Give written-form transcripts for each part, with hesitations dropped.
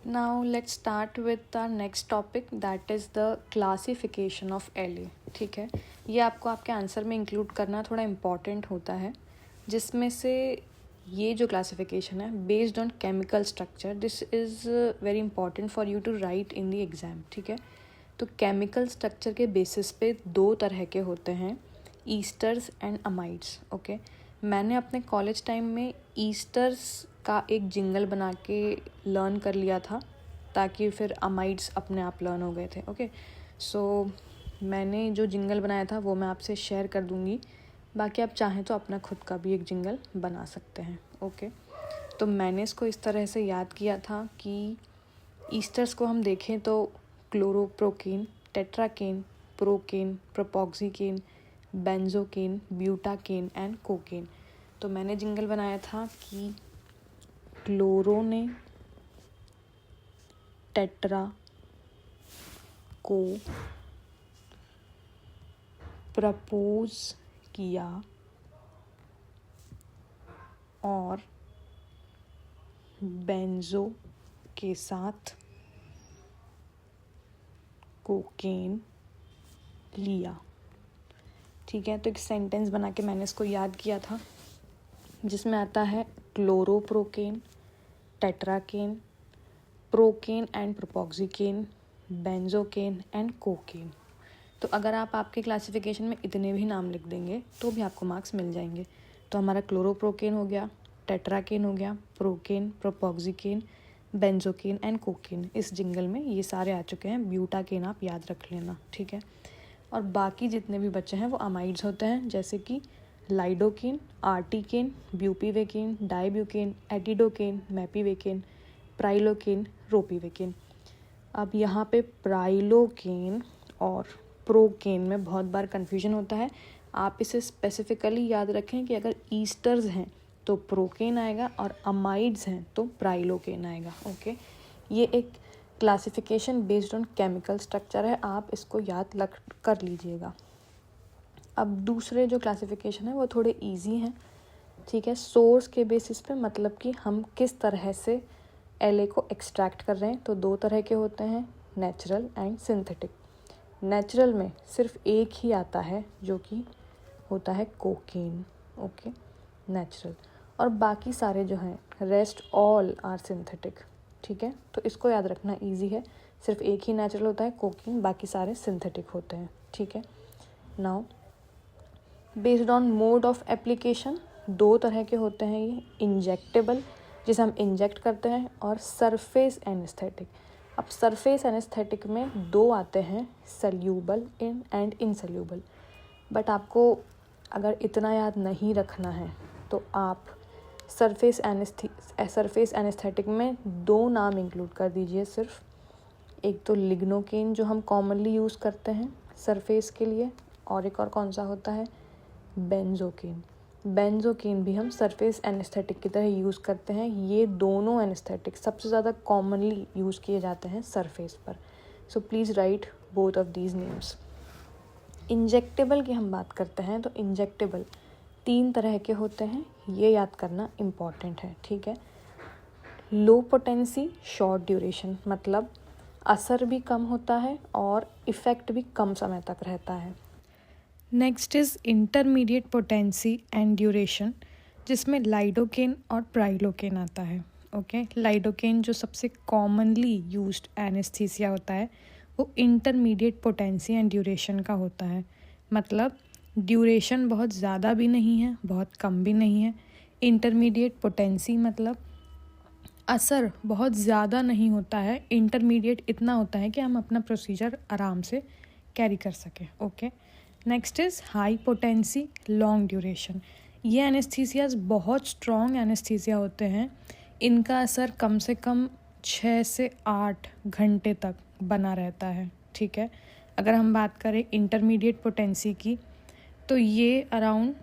Now let's start with our next topic, that is the classification of LA. ठीक है, ये आपको आपके आंसर में इंक्लूड करना थोड़ा इम्पॉर्टेंट होता है, जिसमें से ये जो क्लासिफिकेशन है based on chemical structure, this is very important for you to write in the exam. ठीक है, तो केमिकल स्ट्रक्चर के बेसिस पे दो तरह के होते हैं, ईस्टर्स एंड अमाइड्स. ओके, मैंने अपने कॉलेज टाइम में ईस्टर्स का एक जिंगल बना के लर्न कर लिया था, ताकि फिर अमाइड्स अपने आप लर्न हो गए थे. ओके, सो मैंने जो जिंगल बनाया था वो मैं आपसे शेयर कर दूँगी, बाकी आप चाहें तो अपना खुद का भी एक जिंगल बना सकते हैं. ओके, तो मैंने इसको इस तरह से याद किया था कि ईस्टर्स को हम देखें तो chloroprocaine, tetracaine, procaine, propoxycaine, benzocaine, butacaine and cocaine. तो मैंने जिंगल बनाया था कि क्लोरो ने टेट्रा को प्रपोज किया और बेंजो के साथ कोकेन लिया. ठीक है, तो एक सेंटेंस बना के मैंने इसको याद किया था, जिसमें आता है chloroprocaine, tetracaine, procaine and propoxycaine, benzocaine and cocaine. तो अगर आप आपके क्लासिफिकेशन में इतने भी नाम लिख देंगे तो भी आपको मार्क्स मिल जाएंगे. तो हमारा क्लोरोप्रोकेन हो गया, टेट्राकेन हो गया, procaine, propoxycaine, benzocaine and cocaine. इस जिंगल में ये सारे आ चुके हैं. ब्यूटाकेन आप याद रख लेना. ठीक है, और बाकी जितने भी बचे हैं वो अमाइड्स होते हैं, जैसे कि लाइडोकेन, आर्टिकेन, ब्यूपीवेकेन, डाइब्यूकेन, एटिडोकेन, मैपीवेकेन, प्राइलोकेन, रोपीवेकेन. अब यहाँ पे प्राइलोकेन और प्रोकेन में बहुत बार कन्फ्यूजन होता है. आप इसे स्पेसिफिकली याद रखें कि अगर ईस्टर्स हैं तो प्रोकेन आएगा और अमाइड्स हैं तो प्राइलोकेन आएगा. ओके, ये एक classification based on chemical structure है, आप इसको याद कर लीजिएगा. अब दूसरे जो क्लासिफिकेशन है वो थोड़े इजी हैं. ठीक है, सोर्स के बेसिस पे, मतलब कि हम किस तरह से LA को एक्सट्रैक्ट कर रहे हैं. तो दो तरह के होते हैं, नेचुरल एंड सिंथेटिक. नेचुरल में सिर्फ एक ही आता है जो कि होता है कोकेन. ओके, नेचुरल, और बाकी सारे जो हैं रेस्ट ऑल आर सिंथेटिक. ठीक है, तो इसको याद रखना इजी है, सिर्फ एक ही नेचुरल होता है कोकेन, बाकी सारे सिंथेटिक होते हैं. ठीक है, now based on mode of application दो तरह के होते हैं ये, इंजेक्टेबल जिसे हम इंजेक्ट करते हैं, और सरफेस एनेस्थेटिक. अब सरफेस एनेस्थेटिक में दो आते हैं, सल्यूबल इन एंड इनसल्यूबल. बट आपको अगर इतना याद नहीं रखना है तो आप सरफेस एनेस्थेटिक में दो नाम इंक्लूड कर दीजिए सिर्फ. एक तो लिग्नोकेन जो हम कॉमनली यूज़ करते हैं सरफेस के लिए, और एक और कौन सा होता है, बेंजोकेन. बेंजोकेन भी हम सरफेस एनेस्थेटिक की तरह यूज़ करते हैं. ये दोनों एनेस्थेटिक सबसे ज़्यादा कॉमनली यूज़ किए जाते हैं सरफेस पर. So please write both of these names. Injectable की हम बात करते हैं तो इंजेक्टेबल तीन तरह के होते हैं, ये याद करना इम्पॉर्टेंट है. ठीक है, लो पोटेंसी शॉर्ट ड्यूरेशन, मतलब असर भी कम होता है और इफ़ेक्ट भी कम समय तक रहता है. Next is intermediate potency and duration, जिसमें लाइडोकेन और प्राइलोकेन आता है. ओके, लाइडोकेन जो सबसे कॉमनली यूज्ड एनेस्थीसिया होता है वो इंटरमीडिएट पोटेंसी एंड ड्यूरेशन का होता है. मतलब ड्यूरेशन बहुत ज़्यादा भी नहीं है, बहुत कम भी नहीं है. इंटरमीडिएट पोटेंसी मतलब असर बहुत ज़्यादा नहीं होता है, इंटरमीडिएट इतना होता है कि हम अपना प्रोसीजर आराम से कैरी कर सकें. Okay, next is high potency long duration. ये एनेस्थीसियाज बहुत स्ट्रॉन्ग एनेस्थीसिया होते हैं. इनका असर कम से कम 6 से 8 घंटे तक बना रहता है. ठीक है, अगर हम बात करें इंटरमीडिएट पोटेंसी की तो ये अराउंड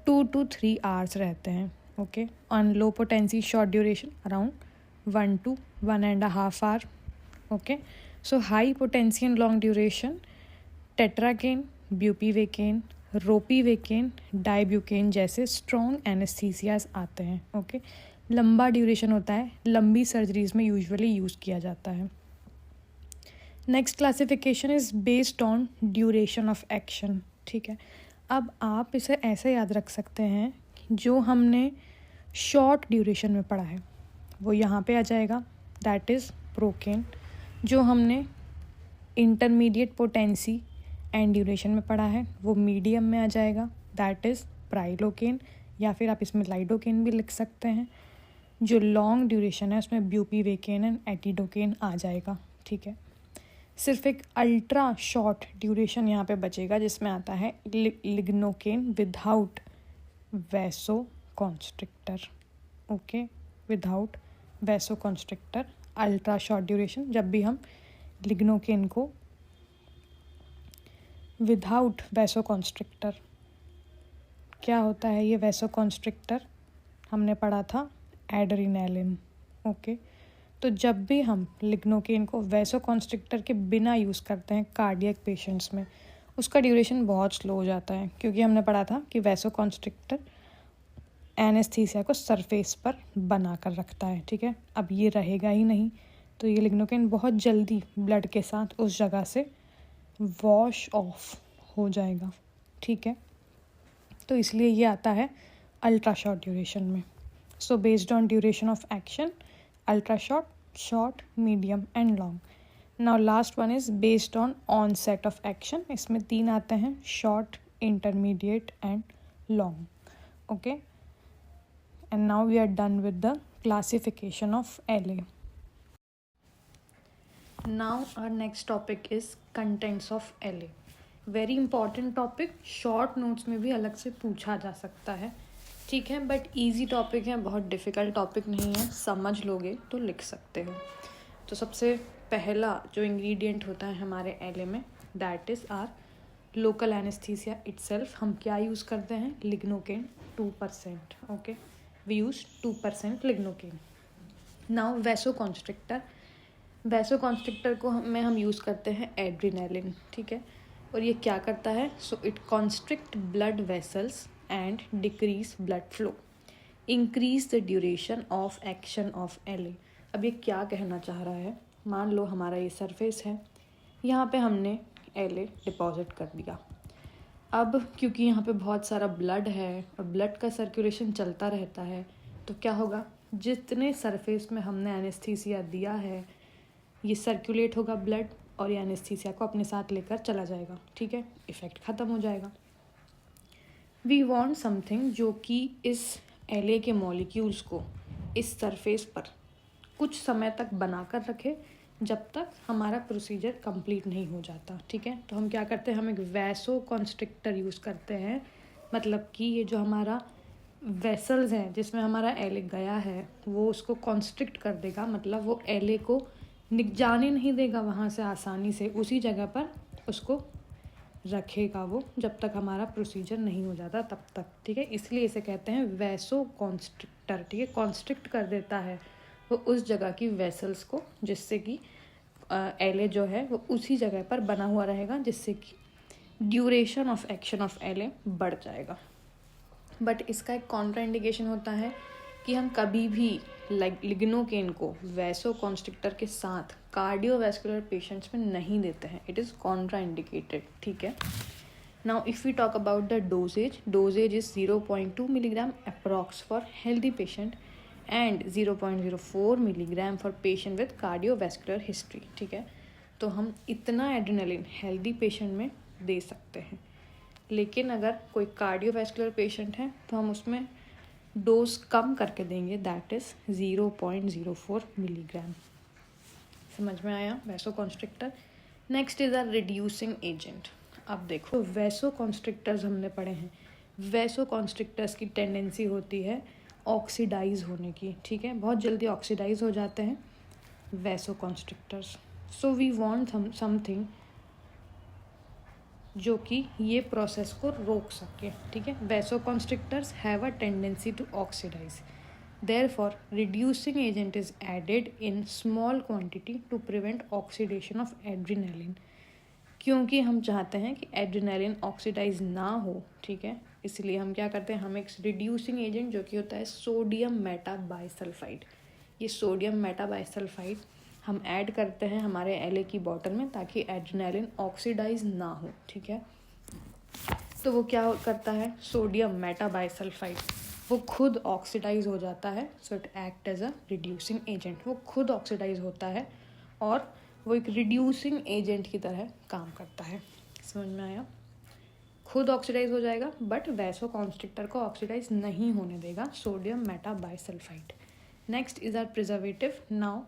2 to 3 आवर्स रहते हैं. Okay, on low potency short duration around 1 to 1.5 hour. Okay, so high potency and long duration tetracaine, bupivacaine, ropivacaine, dibucaine जैसे स्ट्रॉन्ग एनेस्थीसियाज आते हैं. ओके, लंबा ड्यूरेशन होता है, लंबी सर्जरीज में यूजुअली यूज़ किया जाता है। Next classification is based on duration of action, ठीक है। अब आप इसे ऐसे याद रख सकते हैं, जो हमने शॉर्ट ड्यूरेशन में पढ़ा है वो यहाँ पे आ जाएगा, दैट इज़ प्रोकेन। जो हमने इंटरमीडिएट पोटेंसी एंड ड्यूरेशन में पढ़ा है वो मीडियम में आ जाएगा, दैट इज़ प्राइलोकेन, या फिर आप इसमें लाइडोकेन भी लिख सकते हैं। जो लॉन्ग ड्यूरेशन है उसमें ब्यूपीवेकेन एंड एटिडोकेन आ जाएगा, ठीक है। सिर्फ एक अल्ट्रा शॉर्ट ड्यूरेशन यहाँ पे बचेगा जिसमें आता है lignocaine without vasoconstrictor, okay, without vasoconstrictor, ultra short duration. जब भी हम लिग्नोकेन को विदाउट वैसोकॉन्स्ट्रिक्टर, क्या होता है ये वैसोकॉन्स्ट्रिक्टर, हमने पढ़ा था एड्रेनालिन, ओके। तो जब भी हम लिग्नोकेन को वैसोकॉन्स्ट्रिक्टर के बिना यूज़ करते हैं कार्डियक पेशेंट्स में, उसका ड्यूरेशन बहुत स्लो हो जाता है, क्योंकि हमने पढ़ा था कि वैसोकॉन्स्ट्रिक्टर एनेस्थीसिया को सरफेस पर बना कर रखता है, ठीक है। अब ये रहेगा ही नहीं, तो ये लिग्नोकेन बहुत जल्दी ब्लड के साथ उस जगह से वॉश ऑफ हो जाएगा, ठीक है। तो इसलिए ये आता है अल्ट्रा शॉर्ट ड्यूरेशन में। So based on duration of action, ultra short, short, medium and long. Now last one is based on onset of action. इसमें 3 आते हैं, short, intermediate and long, okay. And now we are done with the classification of LA. Now our next topic is contents of LA. Very important topic, short notes में भी अलग से पूछा जा सकता है, ठीक है, बट इजी टॉपिक है, बहुत डिफ़िकल्ट टॉपिक नहीं है, समझ लोगे तो लिख सकते हो। तो सबसे पहला जो इंग्रेडिएंट होता है हमारे LA में, that is our local anaesthesia itself. हम क्या यूज़ करते हैं, lignocaine 2%, okay, we use 2% lignocaine. Now vasoconstrictor, vasoconstrictor को में हम यूज़ करते हैं एड्रेनालिन, ठीक है। और ये क्या करता है, so it constrict blood vessels and decrease blood flow, increase the duration of action of LA। अब ये क्या कहना चाह रहा है, मान लो हमारा ये सरफेस है, यहाँ पे हमने LA डिपॉजिट कर दिया। अब क्योंकि यहाँ पे बहुत सारा ब्लड है और ब्लड का सर्कुलेशन चलता रहता है, तो क्या होगा, जितने सरफेस में हमने एनेस्थीसिया दिया है ये सर्कुलेट होगा ब्लड, और ये एनेस्थीसिया को अपने साथ लेकर चला जाएगा, ठीक है, इफ़ेक्ट ख़त्म हो जाएगा। वी वांट समथिंग जो कि इस LA के मॉलिक्यूल्स को इस सरफेस पर कुछ समय तक बना कर रखे, जब तक हमारा प्रोसीजर कंप्लीट नहीं हो जाता, ठीक है। तो हम क्या करते हैं, हम एक वैसोकॉन्स्ट्रिक्टर यूज़ करते हैं, मतलब कि ये जो हमारा वेसल्स हैं जिसमें हमारा LA गया है वो उसको कॉन्स्ट्रिक्ट कर देगा, मतलब वो LA को जाने नहीं देगा वहाँ से आसानी से, उसी जगह पर उसको रखेगा वो जब तक हमारा प्रोसीजर नहीं हो जाता तब तक, ठीक है। इसलिए इसे कहते हैं वैसोकॉन्स्ट्रिक्टर, ठीक है। कॉन्स्ट्रिक्ट कर देता है वो उस जगह की वेसल्स को, जिससे कि LA जो है वो उसी जगह पर बना हुआ रहेगा, जिससे कि duration of action of LA बढ़ जाएगा। बट इसका एक कॉन्ट्रा इंडिकेशन होता है कि हम कभी भी लिग्नोकेन को वैसोकॉन्स्ट्रिक्टर के साथ कार्डियोवैस्कुलर पेशेंट्स में नहीं देते हैं, इट इज़ कॉन्ट्रा इंडिकेटेड, ठीक है। Now if we talk about the doses is 0.2 milligram approx for healthy patient and 0.04 milligram for patient with cardiovascular history, ठीक है। तो हम इतना एड्रेनालिन हेल्दी पेशेंट में दे सकते हैं, लेकिन अगर कोई कार्डियोवैस्कुलर पेशेंट है तो हम उसमें डोज कम करके देंगे, दैट इज़ 0.04 मिलीग्राम। समझ में आया vasoconstrictor. Next is our reducing agent. अब देखो वैसोकॉन्स्ट्रिक्टर्स हमने पढ़े हैं, वैसोकॉन्स्ट्रिक्टर्स की टेंडेंसी होती है ऑक्सीडाइज होने की, ठीक है, बहुत जल्दी ऑक्सीडाइज हो जाते हैं vasoconstrictors. So we want something जो कि ये प्रोसेस को रोक सके, ठीक है। Vasoconstrictors have a tendency to oxidize, therefore reducing agent is added in small quantity to prevent oxidation of adrenaline, क्योंकि हम चाहते हैं कि एड्रेनालिन ऑक्सीडाइज ना हो, ठीक है, इसलिए हम क्या करते हैं, हम एक रिड्यूसिंग एजेंट जो कि होता है सोडियम मेटाबाइसल्फाइड, ये सोडियम मेटाबाइसल्फाइड हम ऐड करते हैं हमारे LA की बॉटल में ताकि एड्रेनालिन ऑक्सीडाइज ना हो, ठीक है। तो वो क्या करता है, सोडियम मेटाबाइसल्फाइड वो खुद ऑक्सीडाइज हो जाता है, so it act as a reducing agent, वो खुद ऑक्सीडाइज होता है और वो एक रिड्यूसिंग एजेंट की तरह काम करता है। समझ में आया? खुद ऑक्सीडाइज हो जाएगा बट वैसो कॉन्स्ट्रिक्टर को ऑक्सीडाइज नहीं होने देगा, sodium metabisulphite. Next is are preservative. Now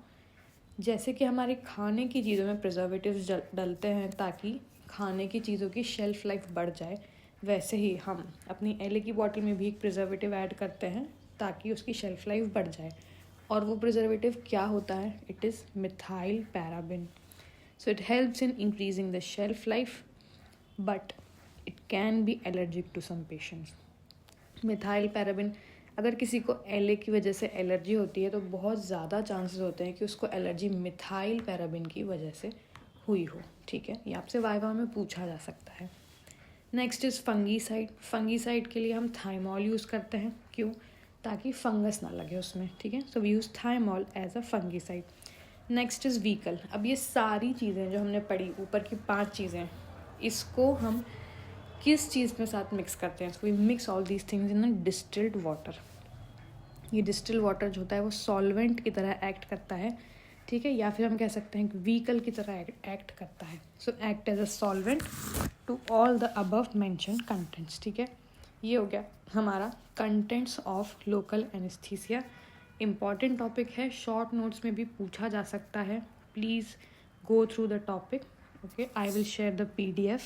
जैसे कि हमारे खाने की चीज़ों में प्रिजर्वेटिव्स डलते हैं ताकि खाने की चीज़ों की शेल्फ लाइफ बढ़ जाए, वैसे ही हम अपनी LA की बॉटल में भी एक प्रिजर्वेटिव ऐड करते हैं ताकि उसकी शेल्फ लाइफ बढ़ जाए। और वो प्रिजर्वेटिव क्या होता है, it is methyl paraben. So it helps in increasing the shelf life but it can be allergic to some patients. Methyl paraben, अगर किसी को LA की वजह से एलर्जी होती है तो बहुत ज़्यादा चांसेस होते हैं कि उसको एलर्जी मिथाइल पैराबिन की वजह से हुई हो, ठीक है। ये आपसे वाइवा में पूछा जा सकता है। Next is fungicide. फंगीसाइड के लिए हम थाइमॉल यूज़ करते हैं, क्यों, ताकि फंगस ना लगे उसमें, ठीक है। So we use thymol as a fungicide. Next is vehicle. अब ये सारी चीज़ें जो हमने पढ़ी, ऊपर की 5 चीज़ें, इसको हम किस चीज़ में साथ मिक्स करते हैं, so we mix all these things in a distilled water. ये डिस्टिल वाटर जो होता है वो सॉल्वेंट की तरह एक्ट करता है, ठीक है, या फिर हम कह सकते हैं कि व्हीकल की तरह एक्ट करता है। So act as a solvent to all the above mention contents, ठीक है। ये हो गया हमारा contents of local anaesthesia. Important topic है, शॉर्ट नोट्स में भी पूछा जा सकता है, please go through the topic, okay. I will share the PDF